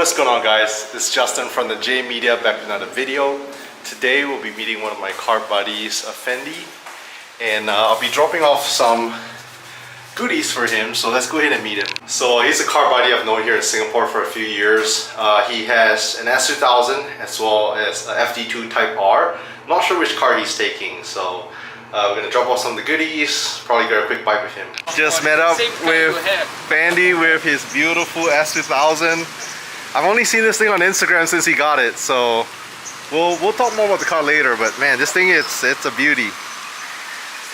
what's going on, guys? This is Justin from the J Media, back with another video. Today we'll be meeting one of my car buddies, Fendi, and I'll be dropping off some goodies for him, so let's go ahead and meet him. So he's a car buddy I've known here in Singapore for a few years. He has an S2000 as well as a FD2 Type R. Not sure which car he's taking, so we're gonna drop off some of the goodies, probably get a quick bite with him. Just met up with Fendi with his beautiful S2000. I've only seen this thing on Instagram since he got it, so we'll talk more about the car later, but man, this thing, it's a beauty.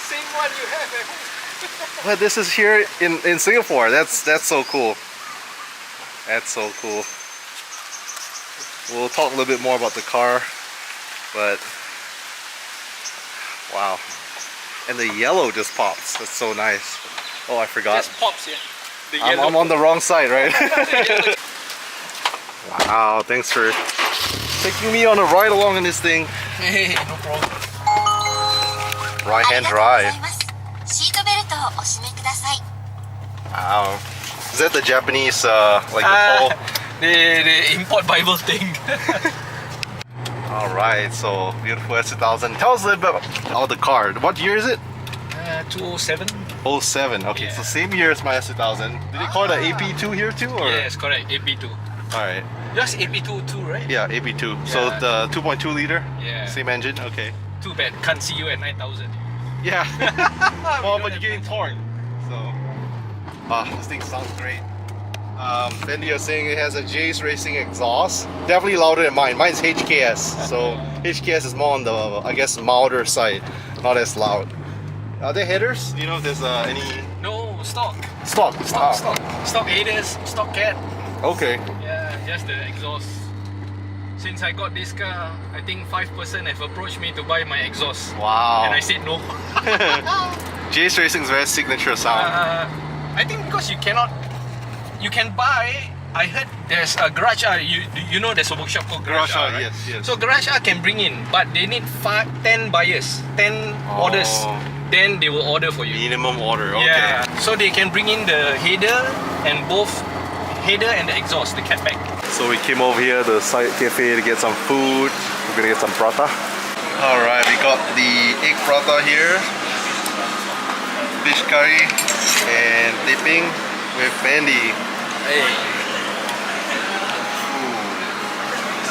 Same one you have at home. But this is here in Singapore. That's so cool. That's so cool. We'll talk a little bit more about the car, but wow. And the yellow just pops. That's so nice. Oh, I forgot. Just pops, yeah. The yellow. I'm on the wrong side, right? Wow, thanks for taking me on a ride along in this thing. Hey, no problem. Right hand drive. Wow. Is that the Japanese, like the import Bible thing. Alright, so beautiful S2000. Tell us a little bit about the car. What year is it? 2007. 07, okay, yeah. So same year as my S2000. Did they call it an AP2 here too? Or? Yes, correct, AP2. Alright. Just AP2 too, right? Yeah, AP2. Yeah. So the 2.2 liter? Yeah. Same engine? Okay. Too bad, can't see you at 9000. Yeah. Well, but you're getting torn. So, this thing sounds great. Fendi, you're saying it has a J's Racing exhaust. Definitely louder than mine. Mine's HKS. So HKS is more on the, I guess, milder side. Not as loud. Are there headers? Do you know if there's any? No, stock. Stock. Stock headers, stock cat. Okay. Yeah, just the exhaust. Since I got this car, I think 5% have approached me to buy my exhaust. Wow. And I said no. J's Racing is very signature sound. I think because you can buy. I heard there's a Garage R. You know there's a workshop called Garage R, right? Yes. So Garage R can bring in, but they need 10 buyers, 10 orders. Then they will order for you. Minimum order. Okay. Yeah. So they can bring in the header and both header and the exhaust, the catback. So we came over here to the side cafe to get some food. We're gonna get some prata. Alright, we got the egg prata here, fish curry, and dipping with Fendi. Hey.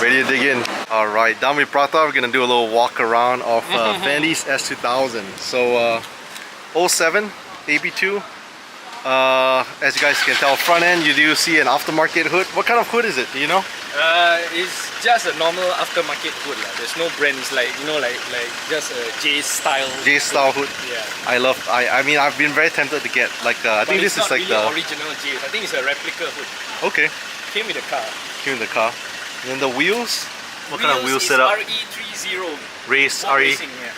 Ooh. Ready to dig in. Alright, done with prata. We're gonna do a little walk around of Fendi's S2000. So 07 AP2. As you guys can tell, front end you do see an aftermarket hood. What kind of hood is it? Do you know? It's just a normal aftermarket hood lah. There's no brand. It's like, you know, like just a J style. J style hood. Yeah. I mean, I've been very tempted to get like. I think this is like really the original J. I think it's a replica hood. Okay. Came with the car. Came with the car. And then the wheels. What kind of wheel setup? RE30. Race RE. Racing, yeah.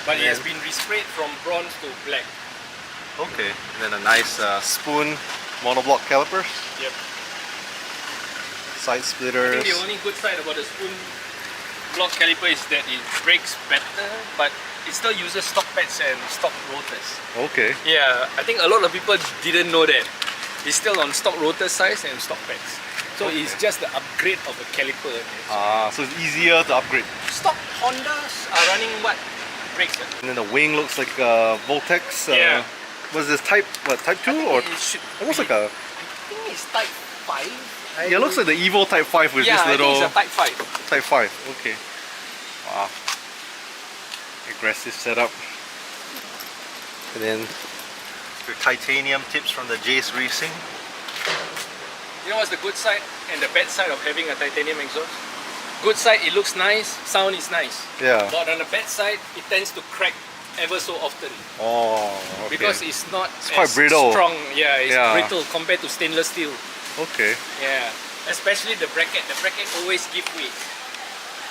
But it has been resprayed from bronze to black. Okay, and then a nice spoon monoblock calipers. Yep. Side splitters. I think the only good side about the spoon block caliper is that it brakes better, but it still uses stock pads and stock rotors. Okay. Yeah, I think a lot of people didn't know that. It's still on stock rotor size and stock pads. So it's just the upgrade of the caliper. So it's easier to upgrade. Stock Hondas are running what? Brakes. And then the wing looks like Voltex. Yeah. Was this type 2 or almost like a? I think it's Type 5. Yeah, it looks like the Evo Type 5 with this little. I think it's a Type 5. Type 5. Okay. Wow. Aggressive setup. And then your titanium tips from the J's Racing. You know what's the good side and the bad side of having a titanium exhaust? Good side, it looks nice, sound is nice. Yeah. But on the bad side, it tends to crack ever so often. Oh, okay. Because it's not quite brittle. Strong. Yeah, it's brittle compared to stainless steel. Okay. Yeah, especially the bracket. The bracket always give way.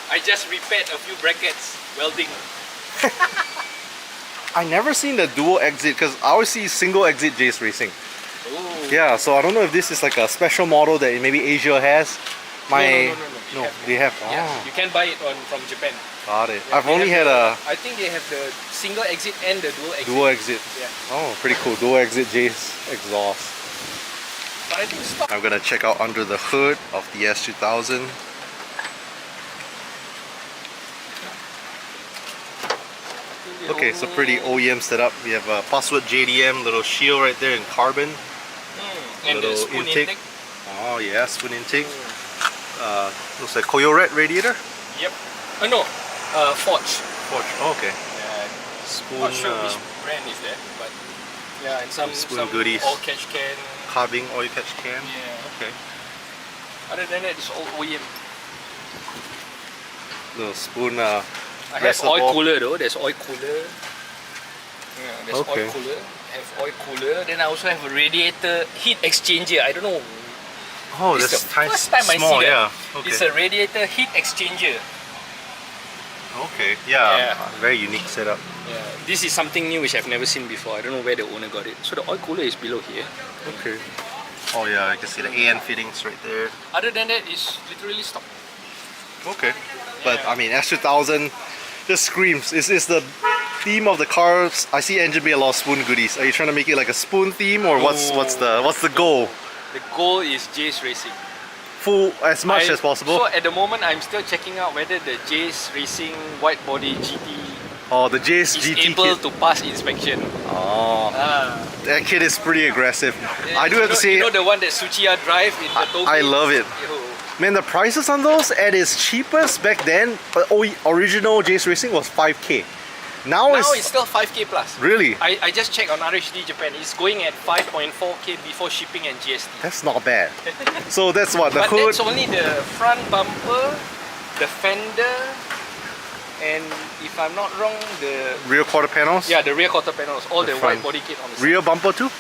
I just repaired a few brackets welding. I never seen the dual exit because I always see single exit J's Racing. Ooh. Yeah, so I don't know if this is like a special model that maybe Asia has. No, they have. Yeah, you can buy it from Japan. Got it. Yeah, I've only had I think they have the single exit and the dual exit. Dual exit. Yeah. Oh, pretty cool. Dual exit J's exhaust. But I think stock. I'm gonna check out under the hood of the S2000. Okay, so pretty OEM setup. We have a password JDM, little shield right there in carbon. And the Little spoon intake. intake. Oh yeah, spoon intake. Looks like Koyo Red radiator. Yep. No, Forge. Forge. Oh, okay. Yeah, Spoon. not sure which brand is that, but yeah, and some spoon goodies. oil catch can. Carving oil catch can. Yeah. Okay. Other than that, it's all OEM. Little spoon. I have oil cooler though. There's oil cooler. Yeah, there's Okay. oil cooler. I have oil cooler. Then I also have a radiator heat exchanger. I don't know. Oh, It's this the tiny, first time small. I see that. Yeah. Okay. It's a radiator heat exchanger. Okay. Yeah. Yeah. Very unique setup. Yeah. This is something new which I've never seen before. I don't know where the owner got it. So the oil cooler is below here. Okay. Oh yeah, I can see the AN fittings right there. Other than that, it's literally stock. Okay. But Yeah. I mean, S2000 just screams. Is the theme of the cars? I see engine bay a lot of spoon goodies. Are you trying to make it like a spoon theme, or what's the goal? The goal is Jace Racing. Full as much as possible. So at the moment, I'm still checking out whether the Jace Racing wide body GT Oh, the Jace is GT able kit. to pass inspection. Oh, that kit is pretty aggressive. I do have to say, you know the one that Suchiya drive in the toll I gate? love it. Yo. Man, the prices on those at its cheapest back then, original Jace Racing was 5K. Now it's still 5K plus. really, I just checked on RHD Japan. It's going at 5.4K before shipping and GST. that's not bad. So that's what the But hood. that's only the front bumper, the fender, and if I'm not wrong, the Rear quarter panels. the rear quarter panels, all the front. wide body kit on the side. Rear bumper too.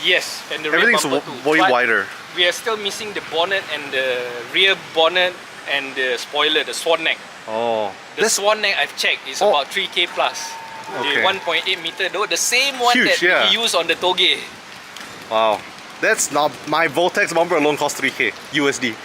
Yes, and the Everything's rear bumper too. way But wider. we are still missing the bonnet and the rear bonnet and the spoiler, the swan neck. Oh, The swan neck I've checked is about 3K plus. Okay. The 1.8 meter though, the same one Huge, that yeah. we use on the toge. wow. That's not my Voltex bumper alone cost 3K USD.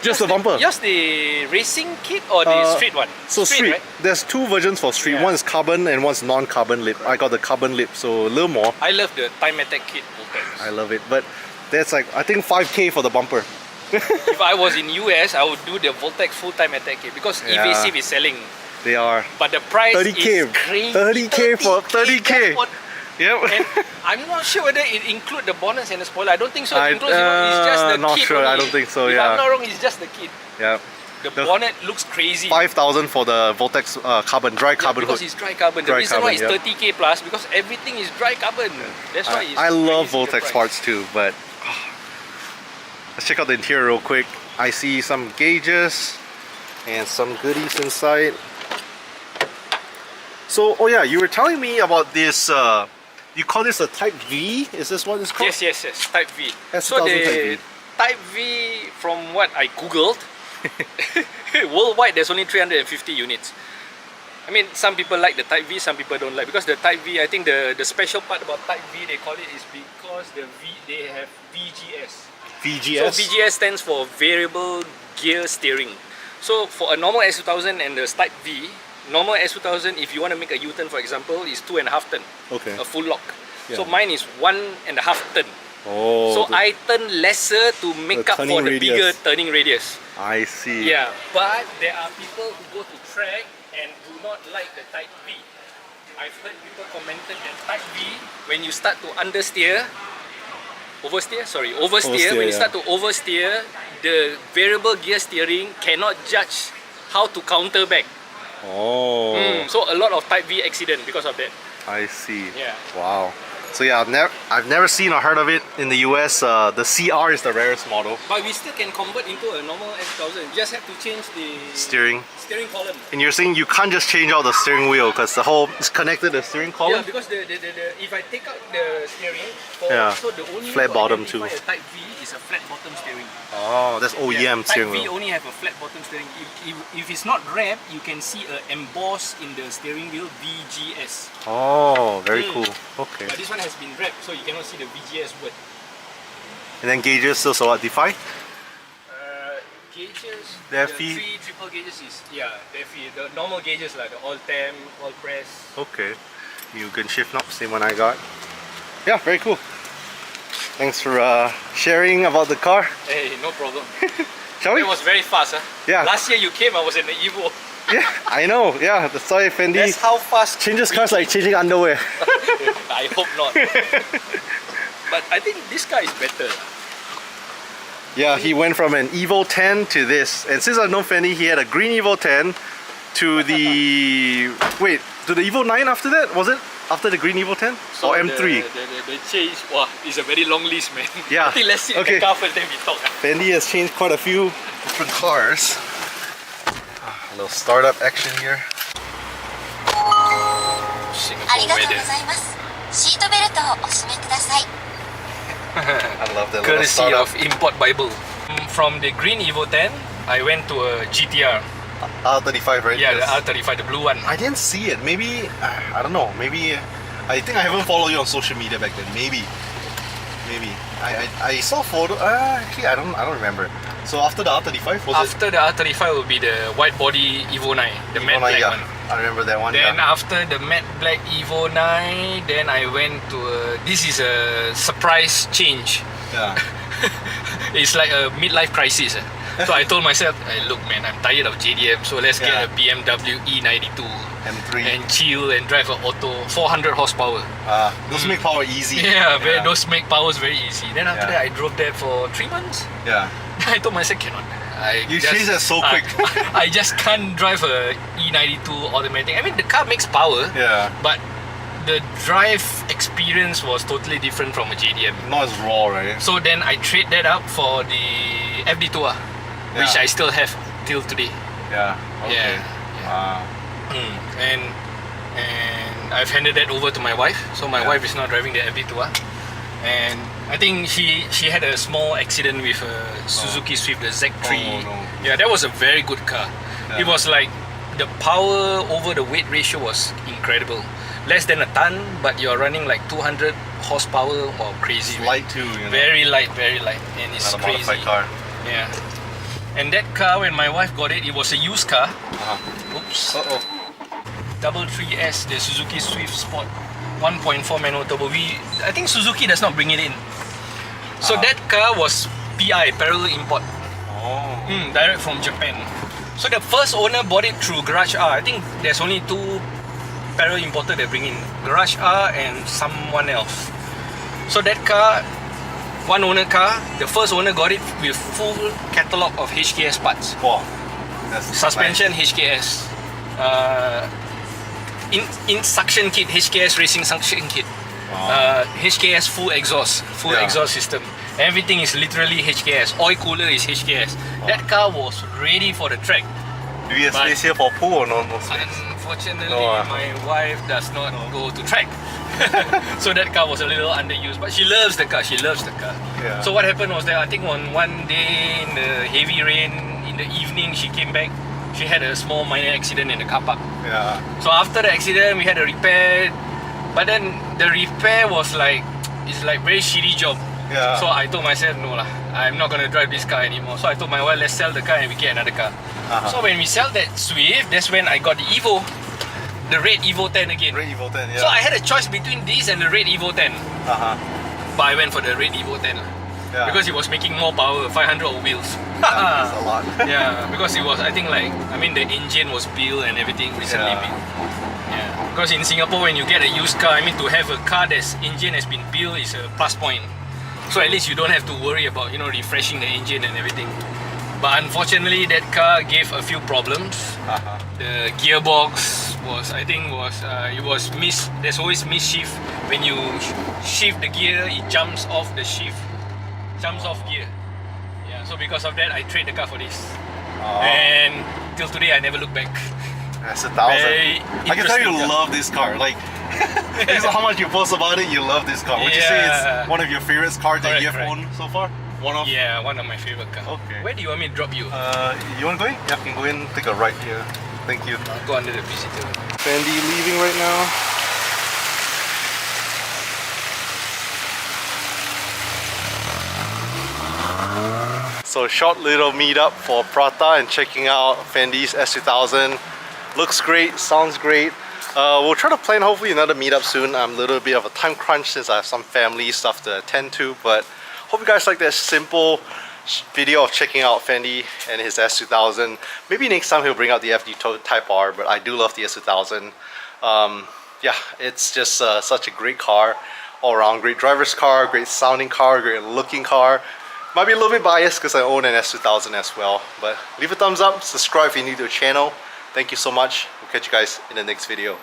Just the bumper. Just the racing kit or the street one? So street, right? there's two versions for street. Yeah. One is carbon and one's non-carbon lip. I got the carbon lip, so a little more. I love the time attack kit Voltex. I love it, but that's like I think 5K for the bumper. If I was in US, I would do the Voltex full time attack kit because Yeah. evasive is selling. They are But the price 30K. is crazy. 30K for 30K. just for- Yep. And I'm not sure whether it include the bonnets and the spoiler. I don't think so. I- It includes, it's just the not kit sure. only. I don't think so, If yeah. I'm not wrong, it's just the kit. Yep. The The- bonnet looks crazy. 5,000 for the Voltex carbon, dry Yeah, carbon because hood. it's dry carbon. The Dry reason why carbon, it's 30K plus because everything is dry carbon. That's why it's I love crazy, the Voltex price. parts too, but let's check out the interior real quick. I see some gauges and some goodies inside. So, oh yeah, you were telling me about this. You call this a Type V? Is this what it's called? Yes. Type V. That's So 2000 the Type V, from what I googled, worldwide there's only 350 units. I mean, some people like the Type V, some people don't like, because the Type V, I think the special part about Type V they call it is because they have VGS. VGS. So VGS stands for variable gear steering. So for a normal S2000 and the Type V, normal S2000, if you want to make a U-turn, for example, is 2.5 turn, Okay. a full lock. Yeah. So mine is 1.5 turn. Oh. So I turn lesser to make The up for turning the radius. bigger turning radius. I see. Yeah, but there are people who go to track and do not like the Type V. I've heard people commented that Type V, when you start to oversteer, Oversteer, when you yeah. start to oversteer, the variable gear steering cannot judge how to counter back. Oh. So a lot of Type V accident because of that. I see. Yeah. Wow. So yeah, I've never seen or heard of it in the US. The CR is the rarest model. But we still can convert into a normal S2000. You just have to change the Steering. steering column. And you're saying you can't just change out the steering wheel because the whole is connected to the steering Yeah, column? because the if I take out the steering, Yeah. so the only Flat way to bottom identify too. a Type V is a flat bottom steering. Oh, that's OEM Yeah, steering Type V wheel. only have a flat bottom steering. If it's not wrapped, you can see a embossed in the steering wheel VGS. Oh, very cool. Okay. But this one has been wrapped, so you cannot see the VGS word. And then gauges still so what? Defy? Gauges, The the FE? 3 triple gauges is, yeah, the FE, the normal gauges like the all temp, all press. Okay. New gun shift knob, same one I got. Yeah, very cool. Thanks for sharing about the car. Hey, no problem. Shall we? It was very fast, huh? Yeah. Last year you came, I was in the Evo. Yeah, I know. Yeah, that's why Fendi That's how fast. changes cars like changing underwear. I hope not. But I think this car is better. Yeah, he went from an Evo 10 to this. And since I've known Fendi, he had a green Evo 10 to the... Wait, to the Evo 9 after that? Was it? After the green Evo 10? So or M3? The change, wow, it's a very long list, man. Yeah. I think let's sit in Okay. the car first, then we talk. Fendi has changed quite a few different cars. A little startup action here. ありが Singapore とうご weather. ざいます。シートベルトをお締めください。 I love that little Courtesy startup. of Import Bible. From the green Evo 10, I went to a GTR. R35, right? Yeah, the Yes. R35, the blue one. I didn't see it. Maybe, I don't know. Maybe, I think I haven't followed you on social media back then. Maybe. I saw photo. Actually, I don't remember. So after the R35, was After the R35 will be the white body Evo 9, the it? matte black yeah. one. I remember that one. Then yeah. after the matte black Evo 9, then I went to this is a surprise change. Yeah. It's like a midlife crisis. So I told myself, hey, look man, I'm tired of JDM, so let's Yeah. get a BMW E92 M3. and chill and drive an auto, 400 horsepower. Those make power easy. Yeah, those make powers very easy. Then after Yeah. that, I drove that for 3 months. Yeah. I told myself, cannot. You changed that so quick. I just can't drive a E92 automatic. I mean, the car makes power, Yeah. but the drive experience was totally different from a JDM. Not as raw, right? So then I trade that up for the FD Tour, which Yeah. I still have till today. Yeah. Okay. Yeah. And I've handed that over to my wife. So my Yeah. wife is now driving the FD Tour. And I think she had a small accident with a Suzuki Swift, the Z3. Oh, no. Yeah, that was a very good car. Yeah. It was like the power over the weight ratio was incredible. Less than a ton, but you're running like 200 horsepower. Wow, crazy. man. Light too, you know. Very light, and it's Not a crazy. modified car. Yeah. And that car, when my wife got it, it was a used car. Oops. Uh-oh. 3S, the Suzuki Swift Sport 1.4 manual turbo. I think Suzuki does not bring it in. So that car was PI, parallel import, Oh. direct from Japan. So the first owner bought it through Garage R. I think there's only 2 parallel importer that bring in, Garage R and someone else. So that car, one owner car, the first owner got it with full catalog of HKS parts. Wow. That's Suspension HKS, in suction kit HKS racing suction kit, HKS full exhaust system. Everything is literally HKS. Oil cooler is HKS. That car was ready for the track. Nice. Do you have space here for pool or no? No space? Unfortunately, No, my wife does not go to track. So that car was a little underused, but she loves the car. Yeah. So what happened was that I think on one day in the heavy rain in the evening, she came back. She had a small minor accident in the car park. Yeah. So after the accident, we had a repair, but then the repair was like, it's like very shitty job. Yeah. So I told myself, no lah, I'm not gonna drive this car anymore. So I told my wife, let's sell the car and we get another car. So when we sell that Swift, that's when I got the Evo, the red Evo 10 again. Red Evo 10, yeah. So I had a choice between this and the red Evo 10, but I went for the red Evo 10 lah. Yeah. Because it was making more power, 500 on wheels. That's a lot. Yeah, because it was, I think like, I mean the engine was built and everything recently Yeah. built. Yeah, because in Singapore when you get a used car, I mean to have a car that's engine has been built is a plus point. So at least you don't have to worry about, you know, refreshing the engine and everything. But unfortunately that car gave a few problems. The gearbox was, I think it was there's always misshift. When you shift the gear, it jumps off the shift. Jumps off gear. Yeah, so because of that I trade the car for this. And till today I never look back. S2000. Very I can tell you interesting car. love this car. Like, based on how much you post about it, you love this car. Would you say Yeah. it's one of your favorite cars that you have Correct. owned so far? One of? Yeah, one of my favorite cars. Okay. Where do you want me to drop you? You want to go in? Yeah, you can go in, take a right here. Thank you. I'll go under the visitor. Fendi leaving right now. So short little meetup for Prata and checking out Fendi's S2000. Looks great, sounds great. We'll try to plan hopefully another meetup soon. I'm a little bit of a time crunch since I have some family stuff to attend to, but hope you guys like this simple video of checking out Fendi and his S2000. Maybe next time he'll bring out the FD Type R, but I do love the S2000. Yeah, it's just such a great car all around. Great driver's car, great sounding car, great looking car. Might be a little bit biased because I own an S2000 as well, but leave a thumbs up, subscribe if you're new to the channel. Thank you so much. We'll catch you guys in the next video.